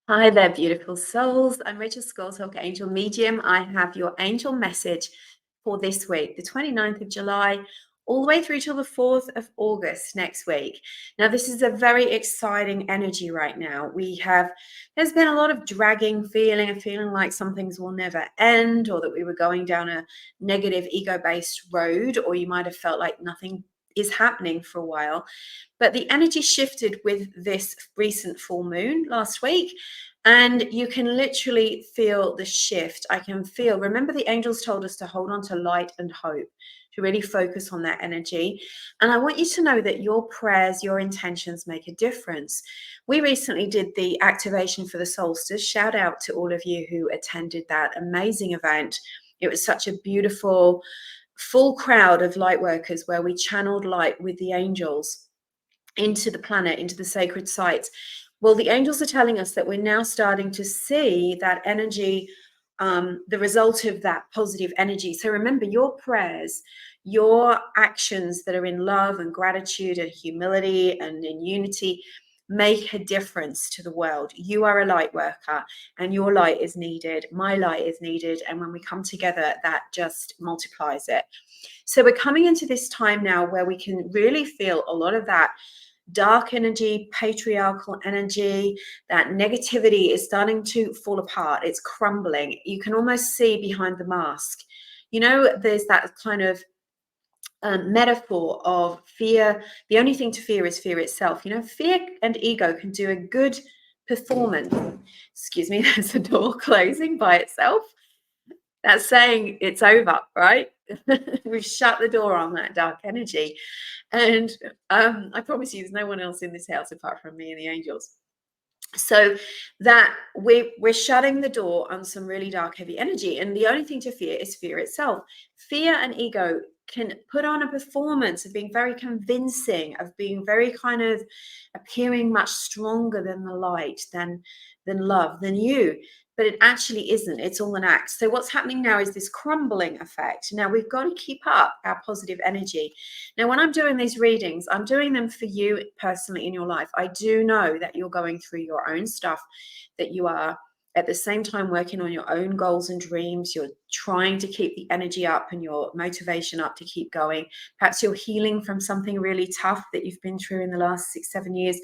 Hi there, beautiful souls. I'm Rachel Scoltock, Angel Medium. I have your angel message for this week, the 29th of July, all the way through till the 4th of August next week. Now, this is a very exciting energy right now. There's been a lot of dragging feeling like some things will never end, or that we were going down a negative ego-based road, or you might have felt like nothing is happening for a while. But the energy shifted with this recent full moon last week, and you can literally feel the shift. Remember, the angels told us to hold on to light and hope, to really focus on that energy. And I want you to know that your prayers, your intentions make a difference. We recently did the activation for the solstice. Shout out to all of you who attended that amazing event. It was such a beautiful, full crowd of light workers where we channeled light with the angels into the planet, into the sacred sites. Well, the angels are telling us that we're now starting to see that energy, the result of that positive energy. So remember, your prayers, your actions that are in love and gratitude and humility and in unity make a difference to the world. You are a light worker, and your light is needed. My light is needed. And when we come together, that just multiplies it. So we're coming into this time now where we can really feel a lot of that dark energy, patriarchal energy, that negativity is starting to fall apart. It's crumbling. You can almost see behind the mask. There's that kind of metaphor of fear. The only thing to fear is fear itself. Fear and ego can do a good performance. Excuse me, there's a door closing by itself. That's saying it's over, right? We've shut the door on that dark energy. And I promise you, there's no one else in this house apart from me and the angels. So that we're shutting the door on some really dark, heavy energy. And the only thing to fear is fear itself. Fear and ego can put on a performance of being very convincing, of being very kind of appearing much stronger than the light, than love, than you. But it actually isn't. It's all an act. So what's happening now is this crumbling effect. Now we've got to keep up our positive energy. Now, when I'm doing these readings, I'm doing them for you personally in your life. I do know that you're going through your own stuff, that you are at the same time working on your own goals and dreams. You're trying to keep the energy up and your motivation up to keep going. Perhaps you're healing from something really tough that you've been through in the last 6-7 years.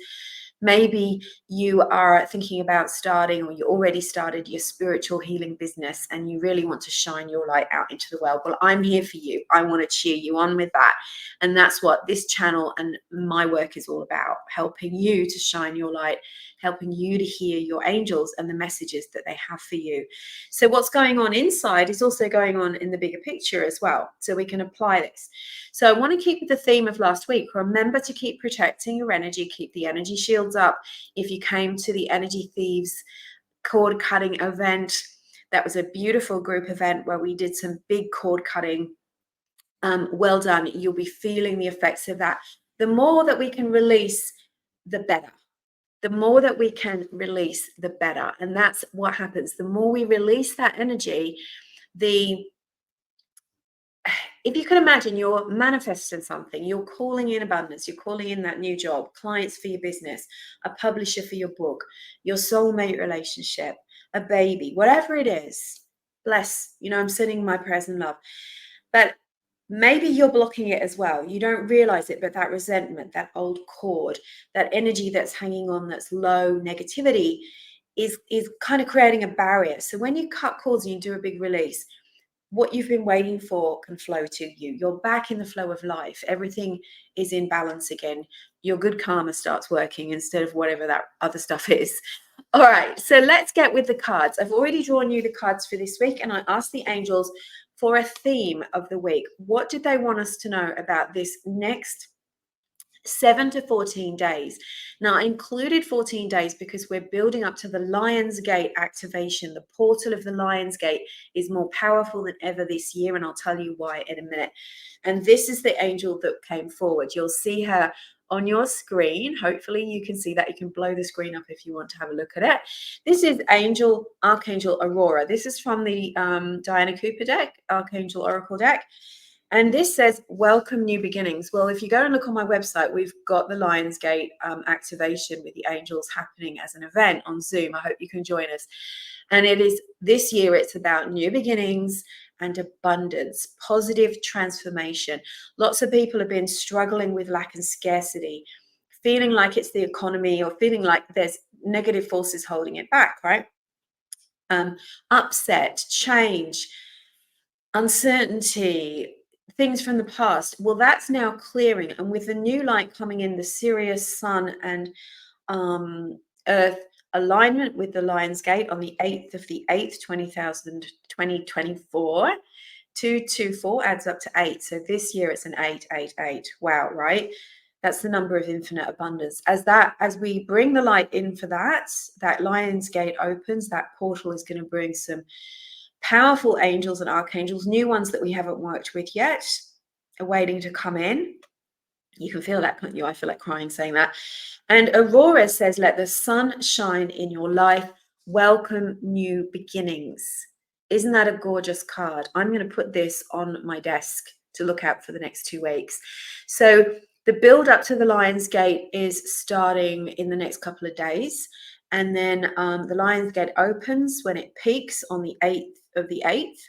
Maybe you are thinking about starting, or you already started, your spiritual healing business, and you really want to shine your light out into the world. Well, I'm here for you. I want to cheer you on with that. And that's what this channel and my work is all about, helping you to shine your light, helping you to hear your angels and the messages that they have for you. So what's going on inside is also going on in the bigger picture as well. So we can apply this. So I want to keep with the theme of last week. Remember to keep protecting your energy, keep the energy shields up. If you came to the Energy Thieves cord cutting event, that was a beautiful group event where we did some big cord cutting. Well done. You'll be feeling the effects of that. The more that we can release, the better. The more that we can release, the better. And that's what happens. The more we release that energy, if you can imagine, you're manifesting something, you're calling in abundance, you're calling in that new job, clients for your business, a publisher for your book, your soulmate relationship, a baby, whatever it is. Bless, I'm sending my prayers and love. But maybe you're blocking it as well. You don't realize it, but that resentment, that old cord, that energy that's hanging on, that's low negativity is kind of creating a barrier. So when you cut cords and you do a big release, what you've been waiting for can flow to you. You're back in the flow of life. Everything is in balance again. Your good karma starts working instead of whatever that other stuff is. All right, so let's get with the cards. I've already drawn you the cards for this week, and I asked the angels for a theme of the week. What did they want us to know about this next 7 to 14 days? Now, I included 14 days because we're building up to the Lion's Gate activation. The portal of the Lion's Gate is more powerful than ever this year, and I'll tell you why in a minute. And this is the angel that came forward. You'll see her on your screen. Hopefully you can see that. You can blow the screen up if you want to have a look at it. This is Archangel Aurora. This is from the Diana Cooper deck, Archangel Oracle deck. And this says, welcome new beginnings. Well, if you go and look on my website, we've got the Lionsgate activation with the angels happening as an event on Zoom. I hope you can join us. And it is this year, it's about new beginnings and abundance, positive transformation. Lots of people have been struggling with lack and scarcity, feeling like it's the economy or feeling like there's negative forces holding it back, right? Upset, change, uncertainty, things from the past. Well, that's now clearing. And with the new light coming in, the Sirius Sun and Earth alignment with the Lion's Gate on the 8th of the 8th, 2024. 224 adds up to 8. So this year it's an 888. Wow, right? That's the number of infinite abundance. As we bring the light in for that Lion's Gate opens, that portal is going to bring some powerful angels and archangels, new ones that we haven't worked with yet, are waiting to come in. You can feel that, can't you? I feel like crying saying that. And Aurora says, let the sun shine in your life. Welcome new beginnings. Isn't that a gorgeous card? I'm going to put this on my desk to look at for the next 2 weeks. So the build up to the Lion's Gate is starting in the next couple of days. And then the Lion's Gate opens when it peaks on the 8th of the 8th.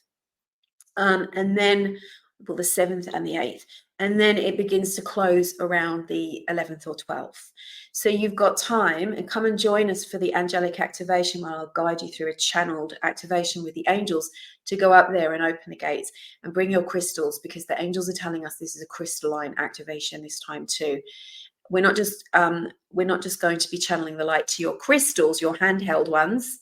And then, well, the 7th and the 8th. And then it begins to close around the 11th or 12th. So you've got time, and come and join us for the angelic activation where I'll guide you through a channeled activation with the angels to go up there and open the gates and bring your crystals, because the angels are telling us this is a crystalline activation this time too. We're not just going to be channeling the light to your crystals, your handheld ones.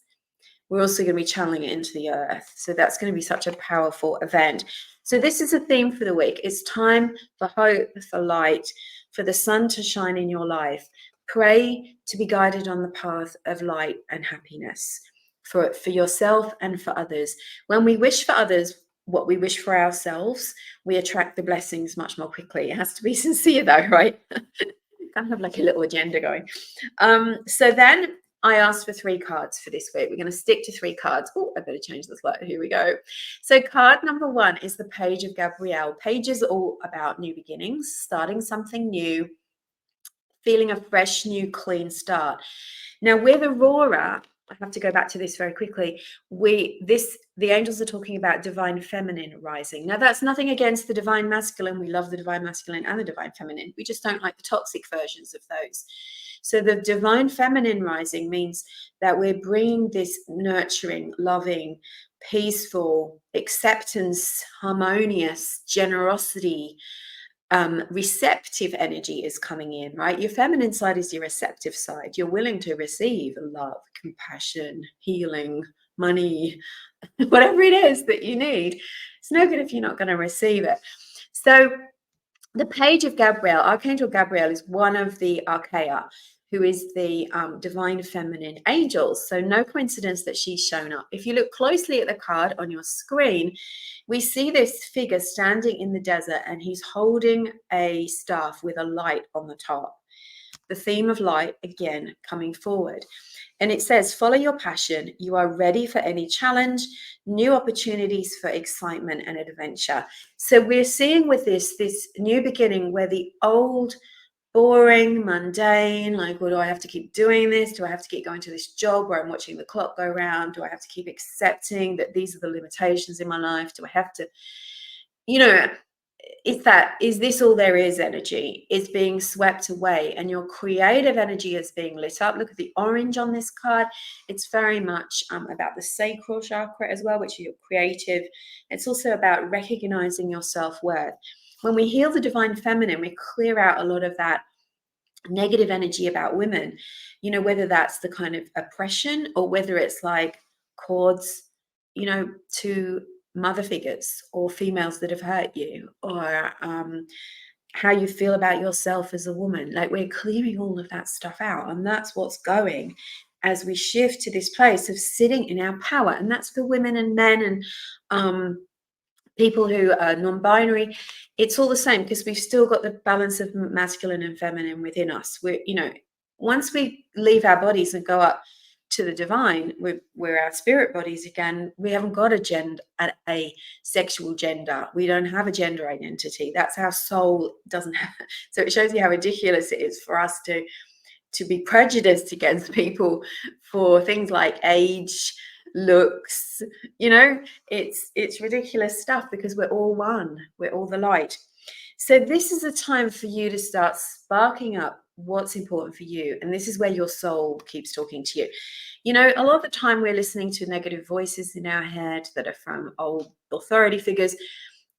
We're also going to be channeling it into the earth. So that's going to be such a powerful event. So this is a theme for the week. It's time for hope, for light, for the sun to shine in your life. Pray to be guided on the path of light and happiness for yourself and for others. When we wish for others what we wish for ourselves, we attract the blessings much more quickly. It has to be sincere though, right? Can't have like a little agenda going. So then I asked for 3 cards for this week. We're going to stick to 3 cards. Oh, I better change the slide. Here we go. So card number 1 is the Page of Gabrielle. Page is all about new beginnings, starting something new, feeling a fresh, new, clean start. Now with Aurora, I have to go back to this very quickly. The angels are talking about divine feminine rising. Now that's nothing against the divine masculine. We love the divine masculine and the divine feminine. We just don't like the toxic versions of those. So the divine feminine rising means that we're bringing this nurturing, loving, peaceful, acceptance, harmonious, generosity, receptive energy is coming in, right? Your feminine side is your receptive side. You're willing to receive love, compassion, healing, money, whatever it is that you need. It's no good if you're not going to receive it. So the Page of Gabrielle, Archangel Gabrielle, is one of the archeia, who is the divine feminine angels. So no coincidence that she's shown up. If you look closely at the card on your screen, we see this figure standing in the desert, and he's holding a staff with a light on the top. The theme of light, again, coming forward. And it says, follow your passion. You are ready for any challenge, new opportunities for excitement and adventure. So we're seeing with this new beginning where the old, boring, mundane, like, well, do I have to keep doing this? Do I have to keep going to this job where I'm watching the clock go round? Do I have to keep accepting that these are the limitations in my life? Do I have to, is this all there is energy? Is being swept away, and your creative energy is being lit up. Look at the orange on this card. It's very much about the sacral chakra as well, which is your creative. It's also about recognizing your self-worth. When we heal the divine feminine, we clear out a lot of that negative energy about women, whether that's the kind of oppression or whether it's like cords, to mother figures or females that have hurt you, or how you feel about yourself as a woman. Like, we're clearing all of that stuff out, and that's what's going as we shift to this place of sitting in our power. And that's for women and men and people who are non-binary. It's all the same, because we've still got the balance of masculine and feminine within us. We're, once we leave our bodies and go up to the divine, we're our spirit bodies again. We haven't got a sexual gender. We don't have a gender identity. That's our soul doesn't have. So it shows you how ridiculous it is for us to be prejudiced against people for things like age, looks. It's ridiculous stuff, because we're all one. We're all the light. So this is a time for you to start sparking up what's important for you. And this is where your soul keeps talking to you. A lot of the time we're listening to negative voices in our head that are from old authority figures,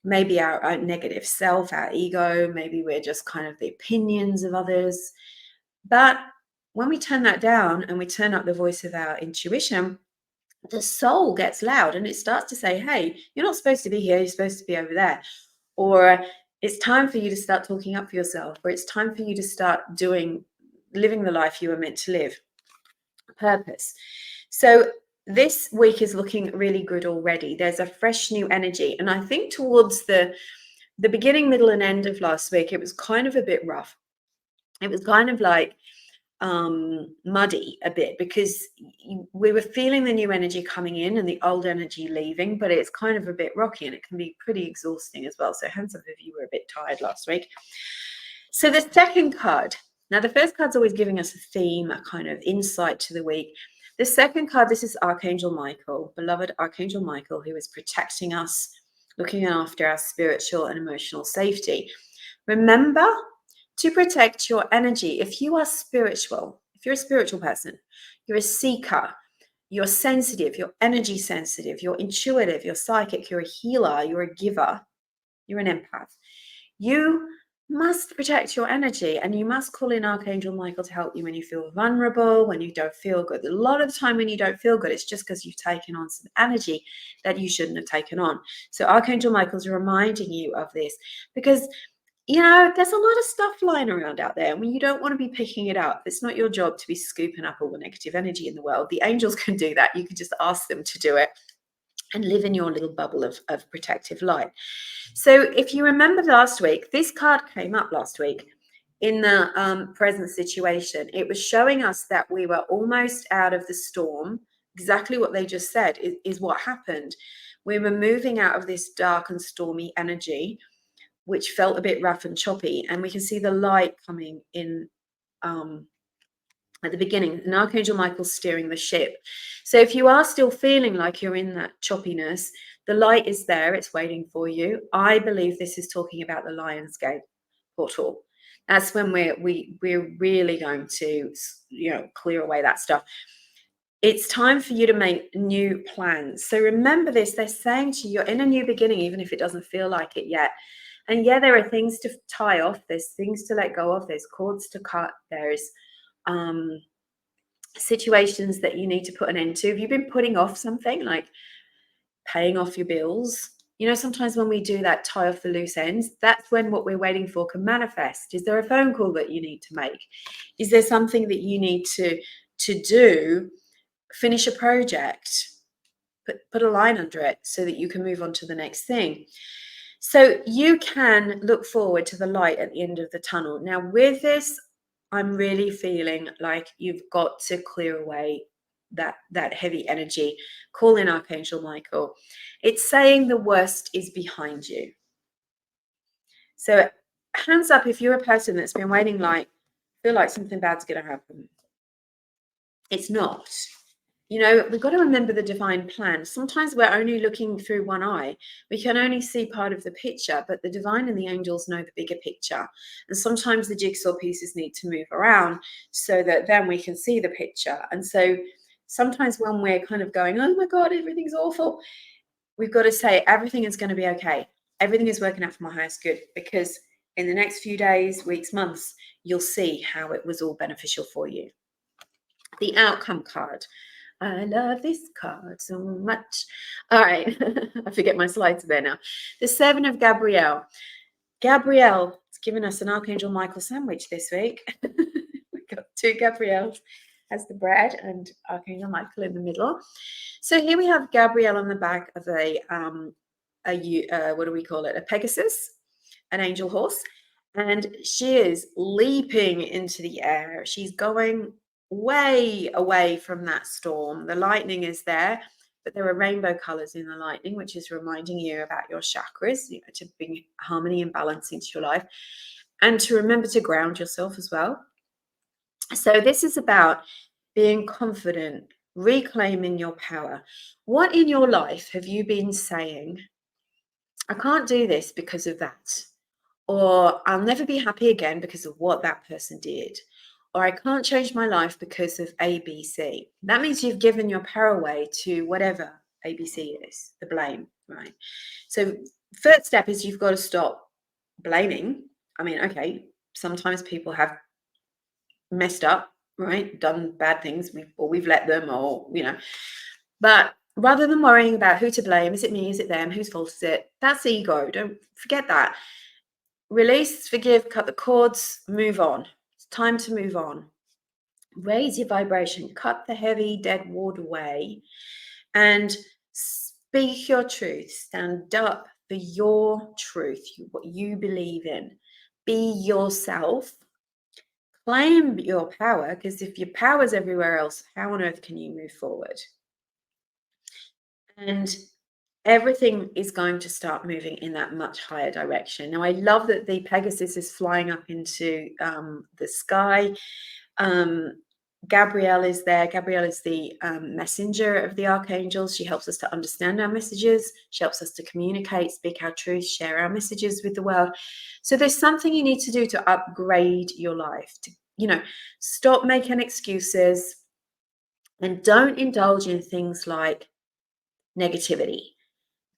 maybe our negative self, our ego, maybe we're just kind of the opinions of others. But when we turn that down and we turn up the voice of our intuition, the soul gets loud and it starts to say, hey, you're not supposed to be here, you're supposed to be over there. Or it's time for you to start talking up for yourself, or it's time for you to start living the life you were meant to live. Purpose. So this week is looking really good already. There's a fresh new energy. And I think towards the beginning, middle, and end of last week, it was kind of a bit rough. It was kind of like muddy a bit, because we were feeling the new energy coming in and the old energy leaving, but it's kind of a bit rocky and it can be pretty exhausting as well. So hands up if you were a bit tired last week. So the second card, now the first card's always giving us a theme, a kind of insight to the week. The second card, this is Archangel Michael, beloved Archangel Michael, who is protecting us, looking after our spiritual and emotional safety. Remember to protect your energy. If you are spiritual, if you're a spiritual person, you're a seeker, you're sensitive, you're energy sensitive, you're intuitive, you're psychic, you're a healer, you're a giver, you're an empath. You must protect your energy, and you must call in Archangel Michael to help you when you feel vulnerable, when you don't feel good. A lot of the time when you don't feel good, it's just because you've taken on some energy that you shouldn't have taken on. So Archangel Michael's reminding you of this, because there's a lot of stuff lying around out there. You don't want to be picking it up. It's not your job to be scooping up all the negative energy in the world. The angels can do that. You can just ask them to do it and live in your little bubble of protective light. So if you remember last week, this card came up last week in the present situation. It was showing us that we were almost out of the storm. Exactly what they just said is what happened. We were moving out of this dark and stormy energy, which felt a bit rough and choppy. And we can see the light coming in at the beginning, and Archangel Michael's steering the ship. So if you are still feeling like you're in that choppiness, the light is there, it's waiting for you. I believe this is talking about the Lionsgate portal. That's when we're really going to, clear away that stuff. It's time for you to make new plans. So remember this, they're saying to you, you're in a new beginning, even if it doesn't feel like it yet. And yeah, there are things to tie off, there's things to let go of, there's cords to cut, there's situations that you need to put an end to. Have you been putting off something like paying off your bills? Sometimes when we do that, tie off the loose ends, that's when what we're waiting for can manifest. Is there a phone call that you need to make? Is there something that you need to do? Finish a project, put a line under it so that you can move on to the next thing. So you can look forward to the light at the end of the tunnel. Now with this, I'm really feeling like you've got to clear away that heavy energy. Call in Archangel Michael. It's saying the worst is behind you. So hands up if you're a person that's been waiting, feel like something bad's going to happen. It's not. We've got to remember the divine plan. Sometimes we're only looking through one eye. We can only see part of the picture, but the divine and the angels know the bigger picture. And sometimes the jigsaw pieces need to move around so that then we can see the picture. And so sometimes when we're kind of going, oh my God, everything's awful, we've got to say everything is going to be okay. Everything is working out for my highest good, because in the next few days, weeks, months, you'll see how it was all beneficial for you. The outcome card. I love this card so much. All right. I forget my slides there now. The Seven of Gabrielle. Gabrielle has given us an Archangel Michael sandwich this week. We've got two Gabrielles as the bread and Archangel Michael in the middle. So here we have Gabrielle on the back of a what do we call it? A Pegasus, an angel horse. And she is leaping into the air. She's going way away from that storm. The lightning is there, but there are rainbow colors in the lightning, which is reminding you about your chakras, to bring harmony and balance into your life, and to remember to ground yourself as well. So this is about being confident, reclaiming your power. What in your life have you been saying, I can't do this because of that? Or I'll never be happy again because of what that person did. Or I can't change my life because of ABC. That means you've given your power away to whatever ABC is, the blame, right? So first step is you've got to stop blaming. I mean, okay, sometimes people have messed up, right? Done bad things, we've let them, or but rather than worrying about who to blame, is it me, is it them, whose fault is it? That's ego. Don't forget that. Release, forgive, cut the cords, move on. It's time to move on. Raise your vibration, cut the heavy dead wood away, and speak your truth. Stand up for your truth, what you believe in. Be yourself. Claim your power, because if your power's everywhere else, how on earth can you move forward? And everything is going to start moving in that much higher direction. Now, I love that the Pegasus is flying up into the sky. Gabrielle is there. Gabrielle is the messenger of the archangels. She helps us to understand our messages. She helps us to communicate, speak our truth, share our messages with the world. So there's something you need to do to upgrade your life, to stop making excuses, and don't indulge in things like negativity,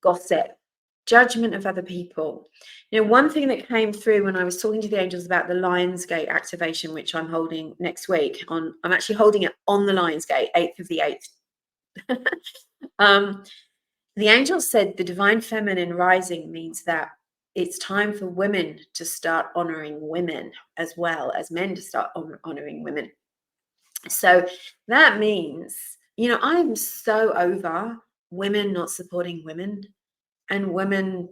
gossip, judgment of other people. One thing that came through when I was talking to the angels about the Lionsgate activation, which I'm holding next week, I'm actually holding it on the Lionsgate, 8th of the 8th. The angels said the divine feminine rising means that it's time for women to start honoring women as well as men to start honoring women. So that means, I'm so over women not supporting women, and women,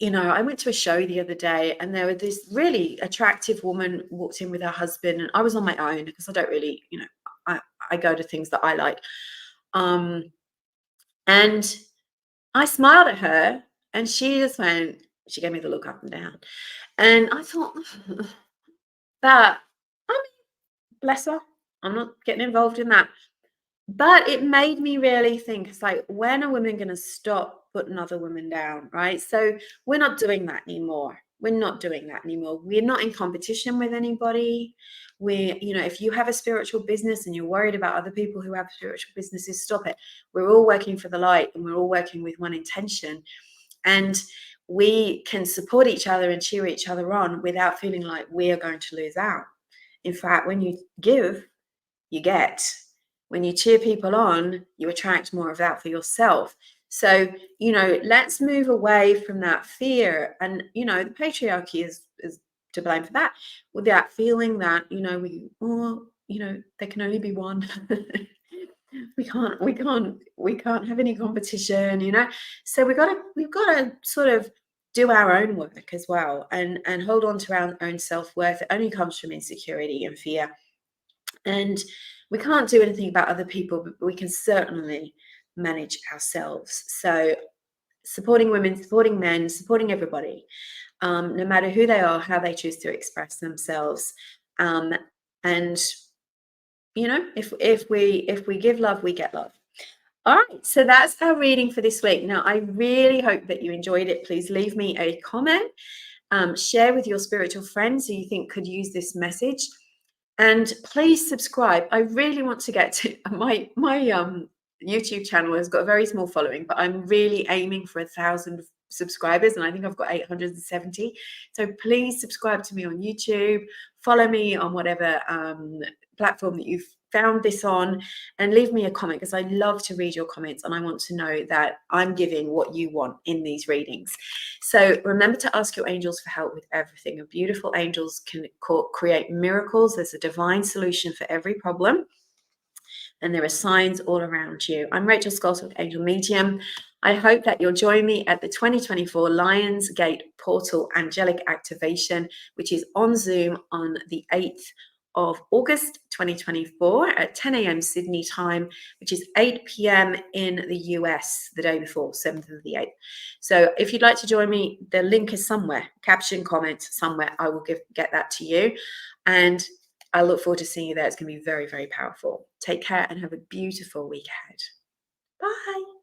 I went to a show the other day, and there was this really attractive woman walked in with her husband, and I was on my own because I don't really, I go to things that I like. And I smiled at her, and she gave me the look up and down. And I thought, that, I mean, bless her, I'm not getting involved in that. But it made me really think, it's like, when are women going to stop putting other women down, right? So we're not doing that anymore. We're not doing that anymore. We're not in competition with anybody. If you have a spiritual business and you're worried about other people who have spiritual businesses, stop it. We're all working for the light, and we're all working with one intention. And we can support each other and cheer each other on without feeling like we are going to lose out. In fact, when you give, you get. When you cheer people on, you attract more of that for yourself. So, let's move away from that fear. And, the patriarchy is to blame for that, with that feeling that, there can only be one. we can't have any competition, So we've got to sort of do our own work as well, and hold on to our own self-worth. It only comes from insecurity and fear. And we can't do anything about other people, but we can certainly manage ourselves. So supporting women, supporting men, supporting everybody, no matter who they are, how they choose to express themselves. And if we give love, we get love. All right, so that's our reading for this week. Now, I really hope that you enjoyed it. Please leave me a comment. Share with your spiritual friends who you think could use this message. And please subscribe. I really want to get to my YouTube channel has got a very small following, but I'm really aiming for 1,000 subscribers, and I think I've got 870. So please subscribe to me on YouTube, follow me on whatever platform that you've found this on, and leave me a comment, because I love to read your comments, and I want to know that I'm giving what you want in these readings. So remember to ask your angels for help with everything. Your beautiful angels can create miracles. There's a divine solution for every problem, and there are signs all around you. I'm Rachel Scoltock, Angel Medium. I hope that you'll join me at the 2024 Lionsgate Portal Angelic Activation, which is on Zoom on the 8th of August 2024 at 10 a.m. Sydney time, which is 8 p.m. in the US the day before, 7th of the 8th. So if you'd like to join me, the link is somewhere, caption, comment, somewhere. I will get that to you. And I look forward to seeing you there. It's going to be very, very powerful. Take care and have a beautiful week ahead. Bye.